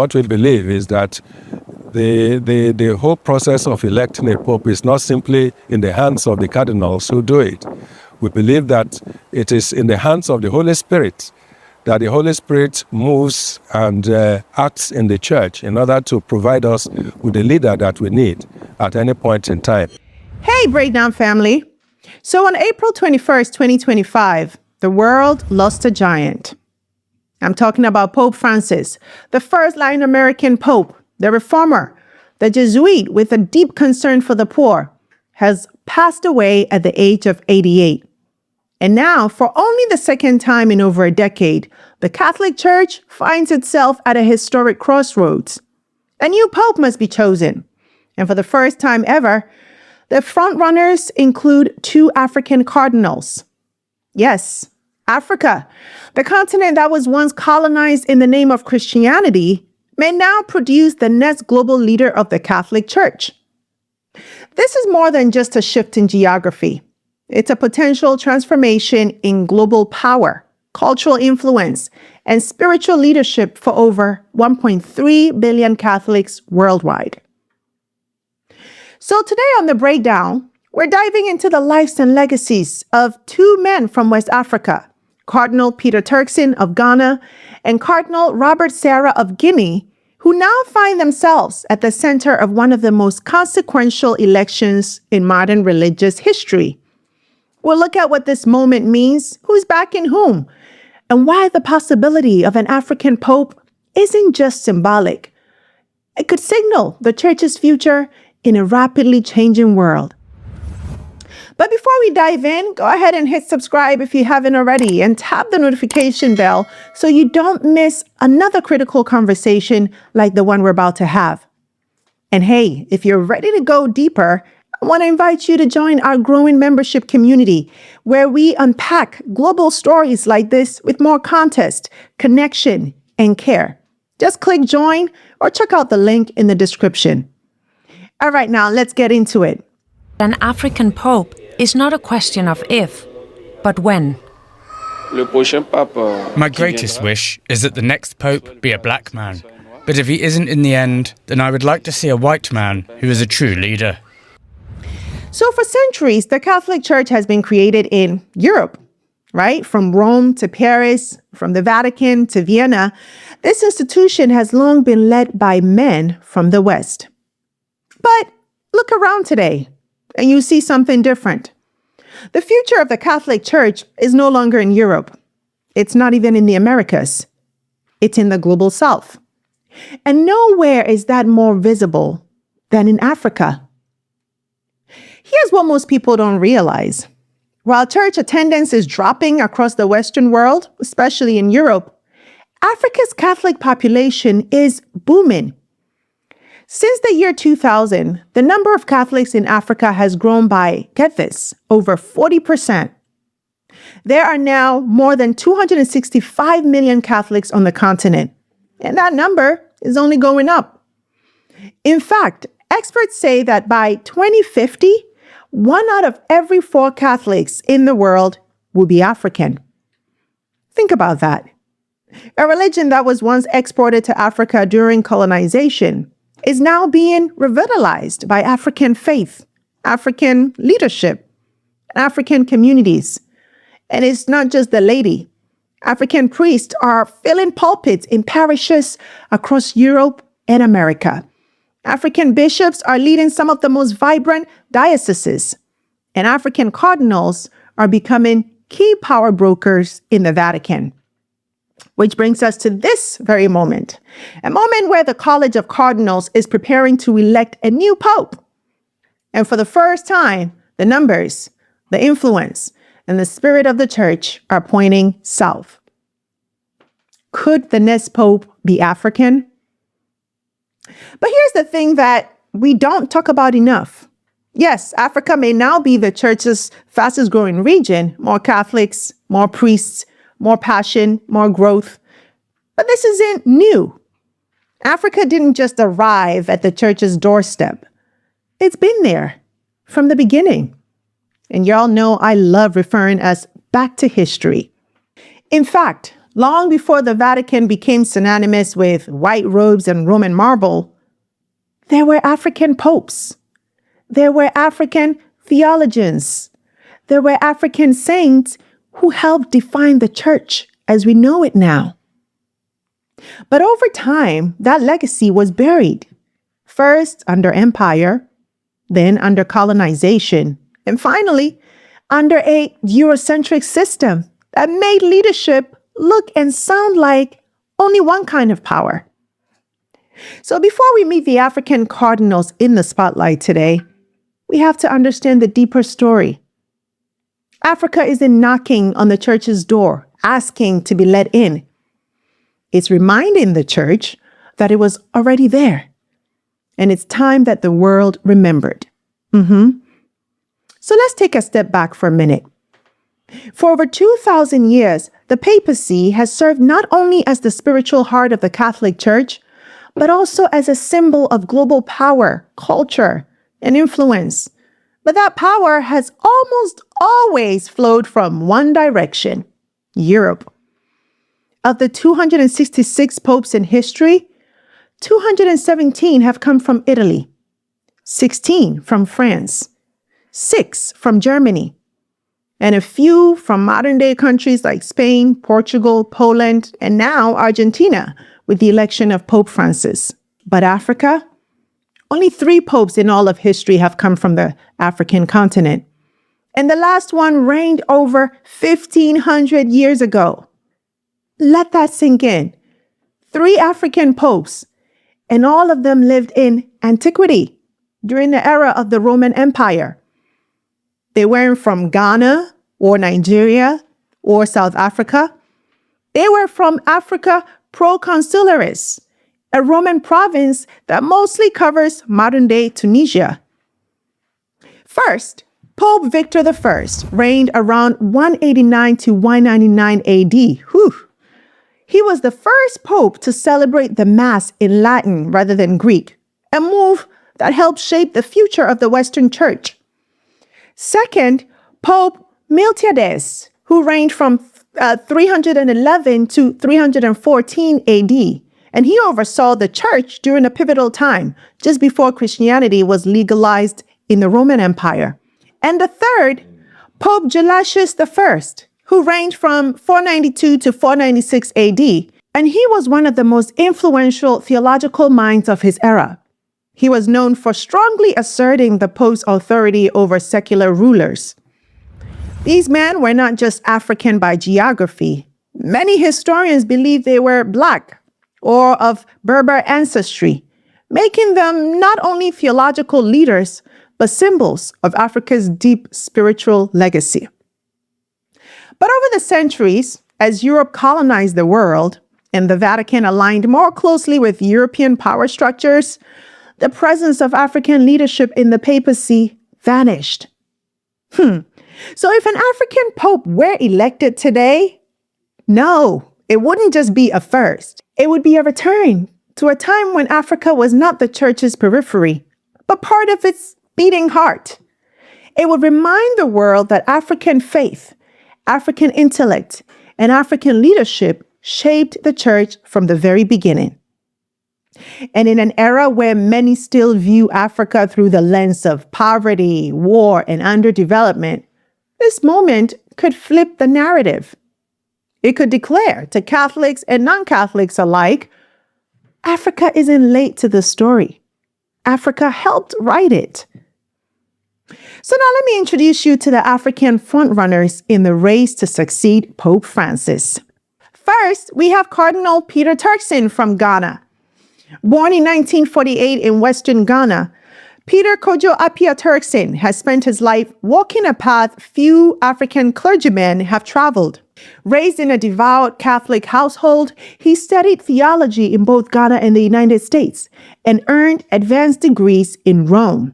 what we believe is that the whole process of electing a pope is not simply in the hands of the cardinals who do it. We believe that it is in the hands of the Holy Spirit, that the Holy Spirit moves and acts in the church in order to provide us with the leader that we need at any point in time. Hey, Breakdown family. So on April 21st, 2025, the world lost a giant. I'm talking about Pope Francis, the first Latin American pope, the reformer, the Jesuit with a deep concern for the poor, has passed away at the age of 88. And now, for only the second time in over a decade, the Catholic Church finds itself at a historic crossroads. A new pope must be chosen. And for the first time ever, the frontrunners include 2 African cardinals. Yes, Africa, the continent that was once colonized in the name of Christianity, may now produce the next global leader of the Catholic Church. This is more than just a shift in geography. It's a potential transformation in global power, cultural influence, and spiritual leadership for over 1.3 billion Catholics worldwide. So today on The Breakdown, we're diving into the lives and legacies of 2 men from West Africa, Cardinal Peter Turkson of Ghana and Cardinal Robert Sarah of Guinea, who now find themselves at the center of one of the most consequential elections in modern religious history. We'll look at what this moment means, who's backing whom, and why the possibility of an African pope isn't just symbolic. It could signal the church's future in a rapidly changing world. But before we dive in, go ahead and hit subscribe if you haven't already and tap the notification bell so you don't miss another critical conversation like the one we're about to have. And hey, if you're ready to go deeper, I want to invite you to join our growing membership community where we unpack global stories like this with more context, connection, and care. Just click join or check out the link in the description. All right, now let's get into it. An African pope is not a question of if, but when. My greatest wish is that the next pope be a black man. But if he isn't in the end, then I would like to see a white man who is a true leader. So for centuries, the Catholic Church has been created in Europe, right? From Rome to Paris, from the Vatican to Vienna, this institution has long been led by men from the West. But look around today, and you see something different. The future of the Catholic Church is no longer in Europe. It's not even in the Americas. It's in the global South. And nowhere is that more visible than in Africa. Here's what most people don't realize. While church attendance is dropping across the Western world, especially in Europe, Africa's Catholic population is booming. Since the year 2000, the number of Catholics in Africa has grown by, get this, over 40%. There are now more than 265 million Catholics on the continent, and that number is only going up. In fact, experts say that by 2050, 1 out of every 4 Catholics in the world will be African. Think about that. A religion that was once exported to Africa during colonization is now being revitalized by African faith, African leadership, African communities. And it's not just the laity. African priests are filling pulpits in parishes across Europe and America. African bishops are leading some of the most vibrant dioceses, and African cardinals are becoming key power brokers in the Vatican. Which brings us to this very moment, a moment where the College of Cardinals is preparing to elect a new pope. And for the first time, the numbers, the influence, and the spirit of the church are pointing south. Could the next pope be African? But here's the thing that we don't talk about enough. Yes, Africa may now be the church's fastest growing region, more Catholics, more priests, more passion, more growth. But this isn't new. Africa didn't just arrive at the church's doorstep. It's been there from the beginning. And y'all know I love referring us back to history. In fact, long before the Vatican became synonymous with white robes and Roman marble, there were African popes. There were African theologians. There were African saints who helped define the church as we know it now. But over time, that legacy was buried, first under empire, then under colonization, and finally under a Eurocentric system that made leadership look and sound like only one kind of power. So before we meet the African cardinals in the spotlight today, we have to understand the deeper story. Africa isn't knocking on the church's door, asking to be let in. It's reminding the church that it was already there. And it's time that the world remembered. So let's take a step back for a minute. For over 2,000 years, the papacy has served not only as the spiritual heart of the Catholic Church, but also as a symbol of global power, culture, and influence. But that power has almost always flowed from one direction, Europe. Of the 266 popes in history, 217 have come from Italy, 16 from France, 6 from Germany, and a few from modern-day countries like Spain, Portugal, Poland, and now Argentina, with the election of Pope Francis. But Africa? Only 3 popes in all of history have come from the African continent. And the last one reigned over 1,500 years ago. Let that sink in. 3 African popes, and all of them lived in antiquity, during the era of the Roman Empire. They weren't from Ghana or Nigeria or South Africa. They were from Africa Proconsularis, a Roman province that mostly covers modern-day Tunisia. First, Pope Victor I reigned around 189 to 199 AD. He was the first pope to celebrate the Mass in Latin rather than Greek, a move that helped shape the future of the Western Church. Second, Pope Miltiades, who reigned from 311 to 314 AD, and he oversaw the church during a pivotal time, just before Christianity was legalized in the Roman Empire. And the third, Pope Gelasius I, who reigned from 492 to 496 AD, and he was one of the most influential theological minds of his era. He was known for strongly asserting the Pope's authority over secular rulers. These men were not just African by geography. Many historians believe they were Black or of Berber ancestry, making them not only theological leaders, but symbols of Africa's deep spiritual legacy. But over the centuries, as Europe colonized the world and the Vatican aligned more closely with European power structures, the presence of African leadership in the papacy vanished. So if an African pope were elected today, no, it wouldn't just be a first. It would be a return to a time when Africa was not the church's periphery, but part of its beating heart. It would remind the world that African faith, African intellect, and African leadership shaped the church from the very beginning. And in an era where many still view Africa through the lens of poverty, war, and underdevelopment, this moment could flip the narrative. It could declare to Catholics and non-Catholics alike, Africa isn't late to the story. Africa helped write it. So now let me introduce you to the African frontrunners in the race to succeed Pope Francis. First, we have Cardinal Peter Turkson from Ghana. Born in 1948 in Western Ghana, Peter Kojo Appiah Turkson has spent his life walking a path few African clergymen have traveled. Raised in a devout Catholic household, he studied theology in both Ghana and the United States and earned advanced degrees in Rome.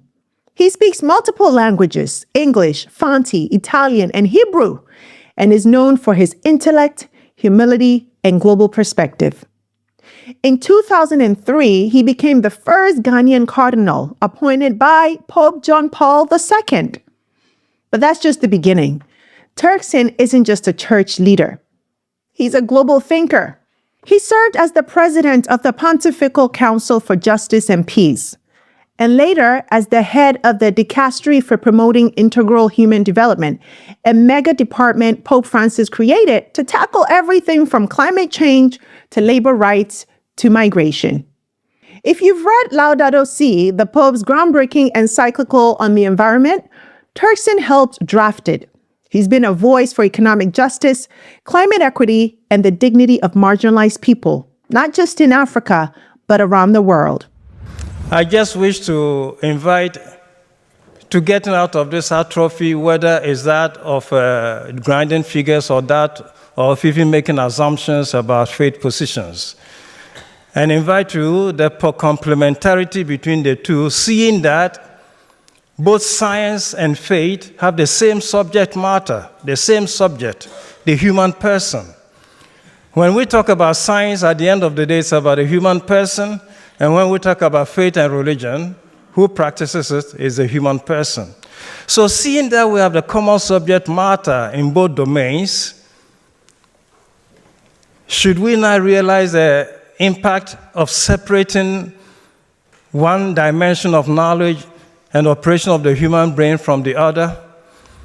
He speaks multiple languages, English, Fanti, Italian, and Hebrew, and is known for his intellect, humility, and global perspective. In 2003, he became the first Ghanaian cardinal appointed by Pope John Paul II. But that's just the beginning. Turkson isn't just a church leader. He's a global thinker. He served as the president of the Pontifical Council for Justice and Peace, and later as the head of the Dicastery for Promoting Integral Human Development, a mega department Pope Francis created to tackle everything from climate change to labor rights to migration. If you've read Laudato Si, the Pope's groundbreaking encyclical on the environment, Turkson helped draft it. He's been a voice for economic justice, climate equity, and the dignity of marginalized people, not just in Africa, but around the world. I just wish to invite to getting out of this atrophy, whether it's that of grinding figures or that of even making assumptions about faith positions. And invite you the complementarity between the two, seeing that both science and faith have the same subject matter, the same subject, the human person. When we talk about science, at the end of the day, it's about the human person. And when we talk about faith and religion, who practices it is a human person. So seeing that we have the common subject matter in both domains, should we not realize the impact of separating one dimension of knowledge and operation of the human brain from the other?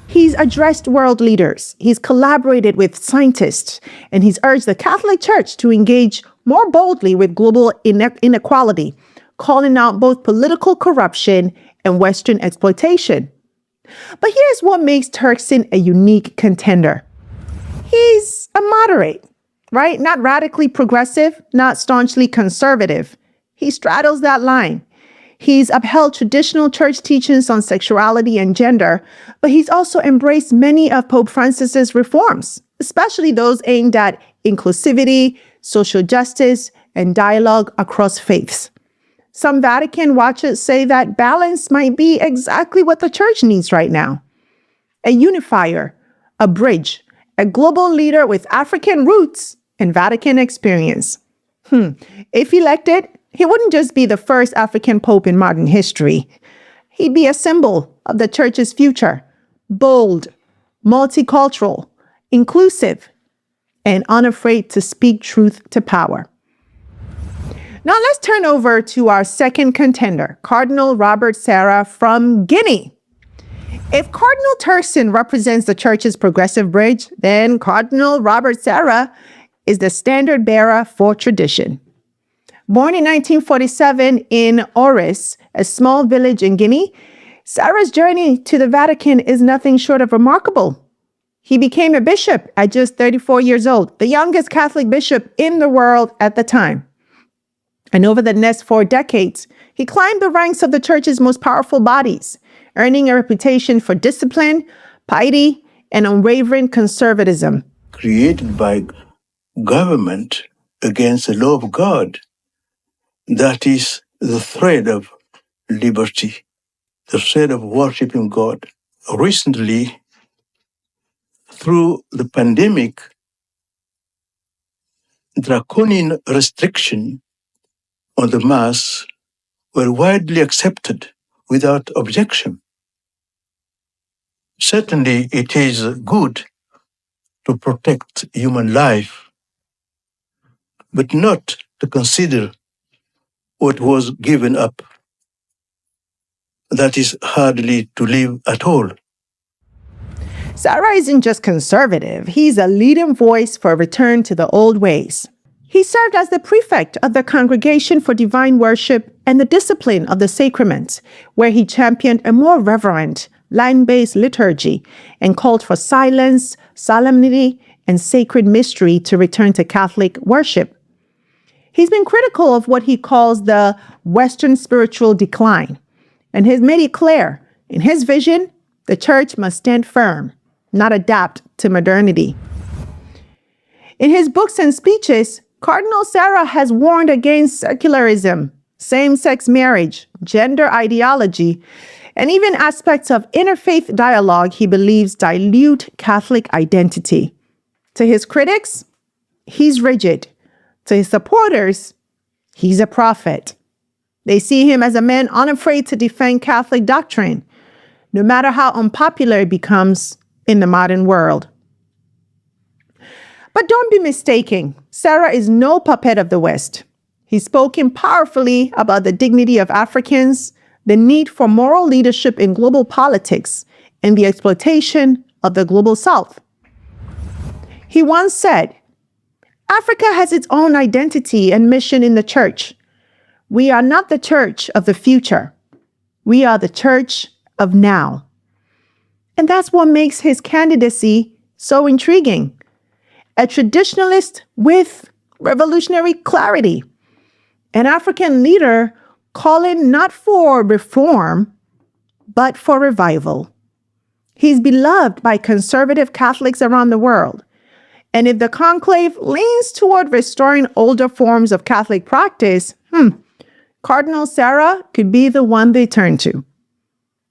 He's addressed world leaders, he's collaborated with scientists, and he's urged the Catholic Church to engage more boldly with global inequality, calling out both political corruption and Western exploitation. But here's what makes Turkson a unique contender. He's a moderate, right? Not radically progressive, not staunchly conservative. He straddles that line. He's upheld traditional church teachings on sexuality and gender, but he's also embraced many of Pope Francis's reforms, especially those aimed at inclusivity, social justice, and dialogue across faiths. Some Vatican watchers say that balance might be exactly what the church needs right now. A unifier, a bridge, a global leader with African roots and Vatican experience. If elected, he wouldn't just be the first African pope in modern history. He'd be a symbol of the church's future, bold, multicultural, inclusive, and unafraid to speak truth to power. Now let's turn over to our second contender, Cardinal Robert Sarah from Guinea. If Cardinal Turkson represents the church's progressive bridge, then Cardinal Robert Sarah is the standard bearer for tradition. Born in 1947 in Oris, a small village in Guinea, Sarah's journey to the Vatican is nothing short of remarkable. He became a bishop at just 34 years old, the youngest Catholic bishop in the world at the time. And over the next 4 decades, he climbed the ranks of the church's most powerful bodies, earning a reputation for discipline, piety, and unwavering conservatism. Created by government against the law of God. That is the thread of liberty, the thread of worshiping God. Recently, through the pandemic, draconian restrictions on the Mass were widely accepted without objection. Certainly, it is good to protect human life, but not to consider what was given up. That is hardly to live at all. Sarah isn't just conservative, he's a leading voice for a return to the old ways. He served as the prefect of the Congregation for Divine Worship and the Discipline of the Sacraments, where he championed a more reverent, line-based liturgy and called for silence, solemnity, and sacred mystery to return to Catholic worship. He's been critical of what he calls the Western spiritual decline, and has made it clear, in his vision, the church must stand firm, not adapt to modernity. In his books and speeches, Cardinal Sarah has warned against secularism, same-sex marriage, gender ideology, and even aspects of interfaith dialogue he believes dilute Catholic identity. To his critics, he's rigid. To his supporters, he's a prophet. They see him as a man unafraid to defend Catholic doctrine, no matter how unpopular it becomes in the modern world. But don't be mistaken, Sarah is no puppet of the West. He's spoken powerfully about the dignity of Africans, the need for moral leadership in global politics, and the exploitation of the global South. He once said, Africa has its own identity and mission in the church. We are not the church of the future. We are the church of now. And that's what makes his candidacy so intriguing. A traditionalist with revolutionary clarity. An African leader calling not for reform, but for revival. He's beloved by conservative Catholics around the world. And if the conclave leans toward restoring older forms of Catholic practice, Cardinal Sarah could be the one they turn to.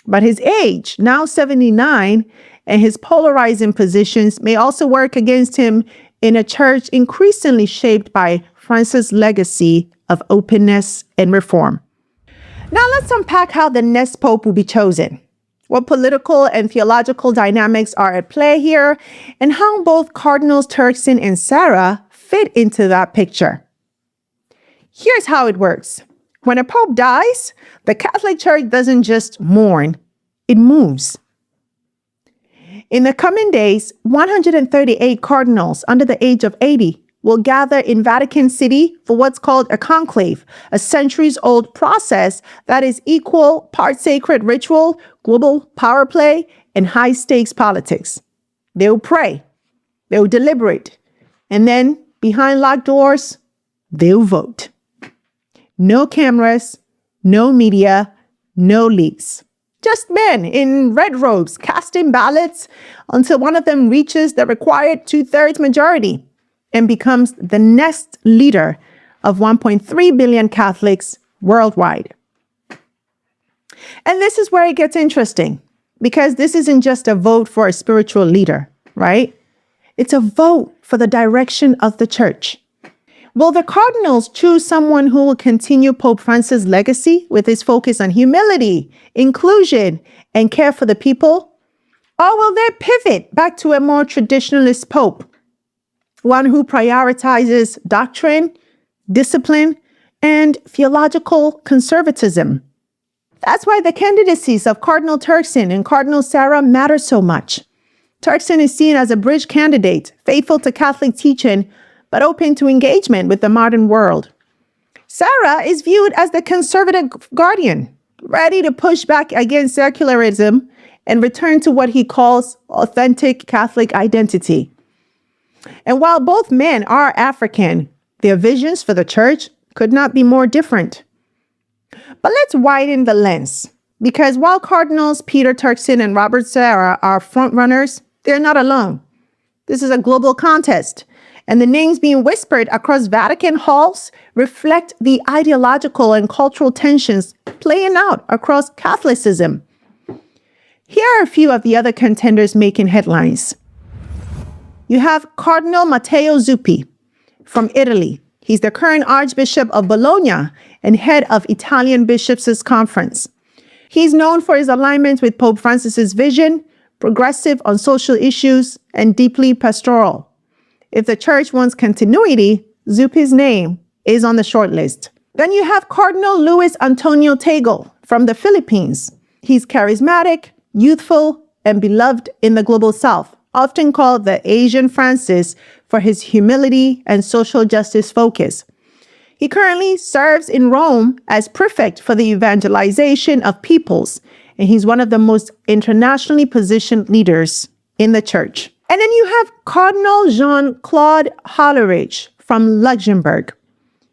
But his age, now 79, and his polarizing positions may also work against him in a church increasingly shaped by Francis' legacy of openness and reform. Now let's unpack how the next pope will be chosen, what political and theological dynamics are at play here, and how both Cardinals Turkson and Sarah fit into that picture. Here's how it works. When a pope dies, the Catholic Church doesn't just mourn, it moves. In the coming days, 138 cardinals under the age of 80 will gather in Vatican City for what's called a conclave, a centuries-old process that is equal part sacred ritual, global power play, and high-stakes politics. They'll pray, they'll deliberate, and then, behind locked doors, they'll vote. No cameras, no media, no leaks. Just men in red robes casting ballots until one of them reaches the required 2/3 majority and becomes the next leader of 1.3 billion Catholics worldwide. And this is where it gets interesting, because this isn't just a vote for a spiritual leader, right? It's a vote for the direction of the church. Will the cardinals choose someone who will continue Pope Francis' legacy with his focus on humility, inclusion, and care for the people? Or will they pivot back to a more traditionalist pope, one who prioritizes doctrine, discipline, and theological conservatism? That's why the candidacies of Cardinal Turkson and Cardinal Sarah matter so much. Turkson is seen as a bridge candidate, faithful to Catholic teaching, but open to engagement with the modern world. Sarah is viewed as the conservative guardian, ready to push back against secularism and return to what he calls authentic Catholic identity. And while both men are African, their visions for the church could not be more different. But let's widen the lens, because while Cardinals Peter Turkson and Robert Sarah are frontrunners, they're not alone. This is a global contest, and the names being whispered across Vatican halls reflect the ideological and cultural tensions playing out across Catholicism. Here are a few of the other contenders making headlines. You have Cardinal Matteo Zuppi from Italy. He's the current Archbishop of Bologna and head of Italian Bishops' Conference. He's known for his alignment with Pope Francis' vision, progressive on social issues, and deeply pastoral. If the church wants continuity, Zuppi's name is on the short list. Then you have Cardinal Luis Antonio Tagle from the Philippines. He's charismatic, youthful, and beloved in the global South, often called the Asian Francis for his humility and social justice focus. He currently serves in Rome as prefect for the evangelization of peoples, and he's one of the most internationally positioned leaders in the church. And then you have Cardinal Jean-Claude Hollerich from Luxembourg.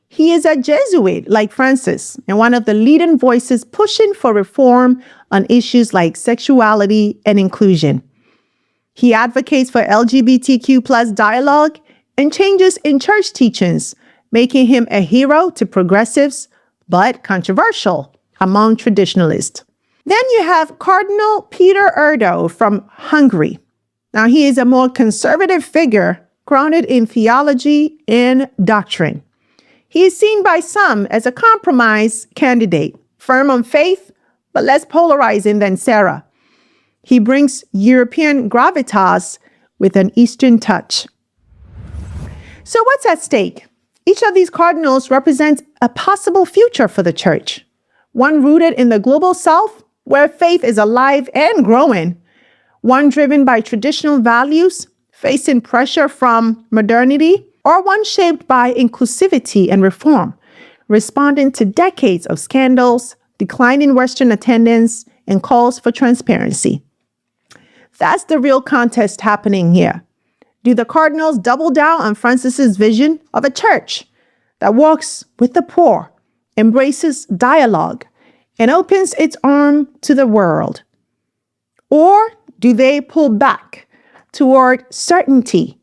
He is a Jesuit like Francis and one of the leading voices pushing for reform on issues like sexuality and inclusion. He advocates for LGBTQ+ dialogue and changes in church teachings, making him a hero to progressives, but controversial among traditionalists. Then you have Cardinal Peter Erdo from Hungary. Now, he is a more conservative figure grounded in theology and doctrine. He is seen by some as a compromise candidate, firm on faith, but less polarizing than Sarah. He brings European gravitas with an Eastern touch. So what's at stake? Each of these cardinals represents a possible future for the church, one rooted in the global south, where faith is alive and growing, one driven by traditional values, facing pressure from modernity, or one shaped by inclusivity and reform, responding to decades of scandals, declining Western attendance, and calls for transparency. That's the real contest happening here. Do the cardinals double down on Francis's vision of a church that walks with the poor, embraces dialogue, and opens its arm to the world? Or do they pull back toward certainty,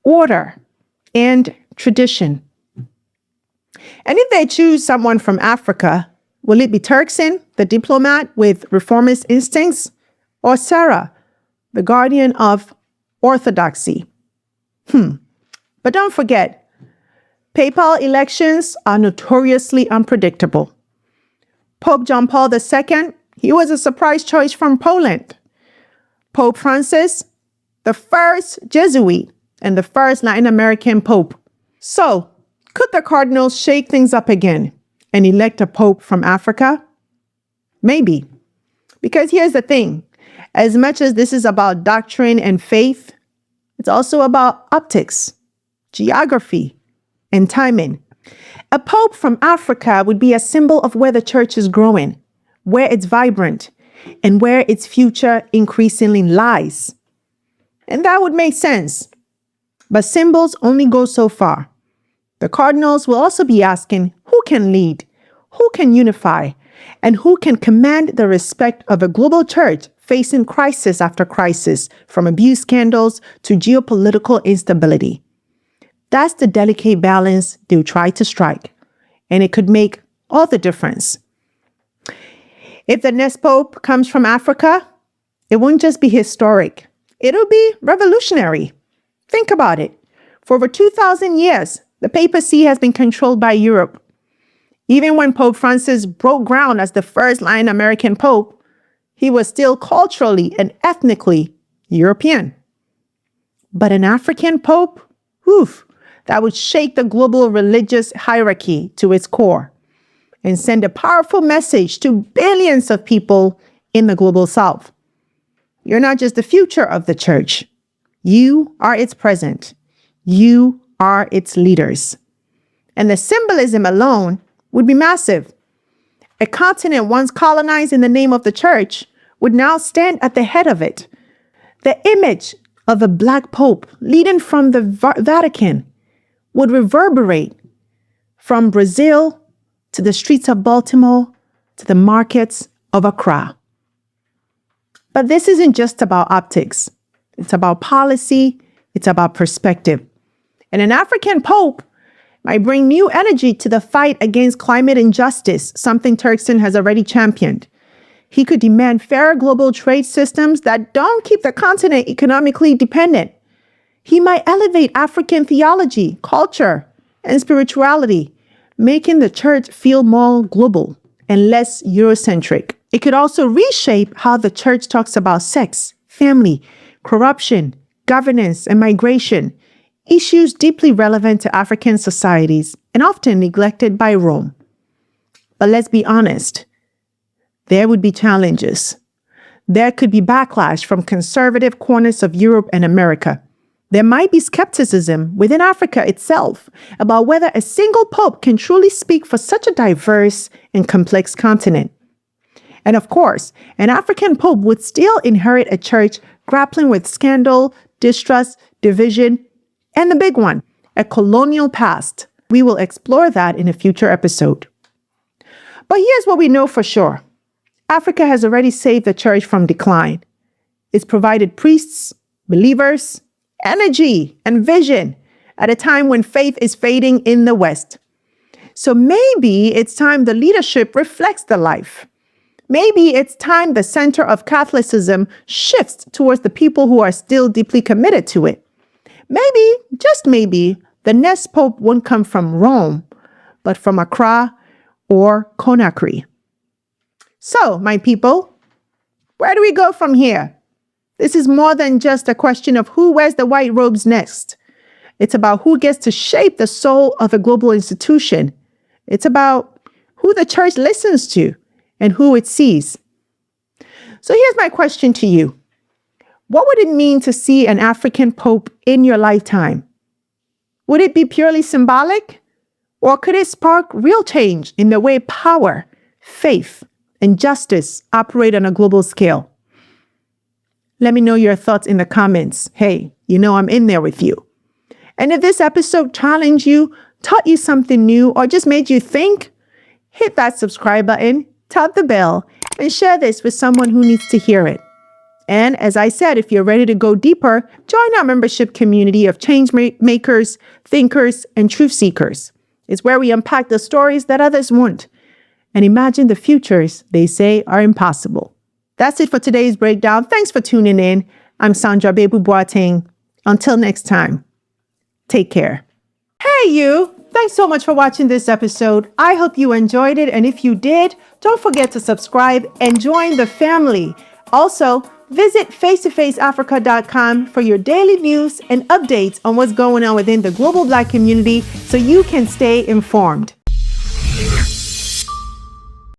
order, and tradition? And if they choose someone from Africa, will it be Turkson, the diplomat with reformist instincts, or Sarah, the guardian of orthodoxy? But don't forget, papal elections are notoriously unpredictable. Pope John Paul II, he was a surprise choice from Poland. Pope Francis, the first Jesuit and the first Latin American pope. So, could the cardinals shake things up again and elect a pope from Africa? Maybe. Because here's the thing. As much as this is about doctrine and faith, it's also about optics, geography, and timing. A pope from Africa would be a symbol of where the church is growing, where it's vibrant, and where its future increasingly lies. And that would make sense. But symbols only go so far. The cardinals will also be asking who can lead, who can unify, and who can command the respect of a global church facing crisis after crisis, from abuse scandals to geopolitical instability. That's the delicate balance they'll try to strike, and it could make all the difference. If the next pope comes from Africa, it won't just be historic. It'll be revolutionary. Think about it. For over 2,000 years, the papacy has been controlled by Europe. Even when Pope Francis broke ground as the first Latin American pope, he was still culturally and ethnically European. But an African pope? That would shake the global religious hierarchy to its core and send a powerful message to billions of people in the global south. You're not just the future of the church. You are its present. You are its leaders. And the symbolism alone would be massive. A continent once colonized in the name of the church would now stand at the head of it. The image of a black pope leading from the Vatican would reverberate from Brazil to the streets of Baltimore to the markets of Accra. But this isn't just about optics. It's about policy. It's about perspective. And an African pope might bring new energy to the fight against climate injustice, something Turkson has already championed. He could demand fairer global trade systems that don't keep the continent economically dependent. He might elevate African theology, culture, and spirituality, making the church feel more global and less Eurocentric. It could also reshape how the church talks about sex, family, corruption, governance, and migration, issues deeply relevant to African societies and often neglected by Rome. But let's be honest, there would be challenges. There could be backlash from conservative corners of Europe and America. There might be skepticism within Africa itself about whether a single pope can truly speak for such a diverse and complex continent. And of course, an African pope would still inherit a church grappling with scandal, distrust, division, and the big one, a colonial past. We will explore that in a future episode. But here's what we know for sure. Africa has already saved the church from decline. It's provided priests, believers, energy, and vision at a time when faith is fading in the West. So maybe it's time the leadership reflects the life. Maybe it's time the center of Catholicism shifts towards the people who are still deeply committed to it. Maybe, just maybe, the next pope won't come from Rome, but from Accra or Conakry. So, my people, where do we go from here? This is more than just a question of who wears the white robes next. It's about who gets to shape the soul of a global institution. It's about who the church listens to and who it sees. So here's my question to you. What would it mean to see an African pope in your lifetime? Would it be purely symbolic? Or could it spark real change in the way power, faith, and justice operate on a global scale? Let me know your thoughts in the comments. Hey, you know I'm in there with you. And if this episode challenged you, taught you something new, or just made you think, hit that subscribe button, tap the bell, and share this with someone who needs to hear it. And as I said, if you're ready to go deeper, join our membership community of change makers, thinkers, and truth seekers. It's where we unpack the stories that others won't and imagine the futures they say are impossible. That's it for today's breakdown. Thanks for tuning in. I'm Sandra Babu-Boateng. Until next time, take care. Hey, you! Thanks so much for watching this episode. I hope you enjoyed it. And if you did, don't forget to subscribe and join the family. Also, visit face2faceafrica.com for your daily news and updates on what's going on within the global Black community so you can stay informed.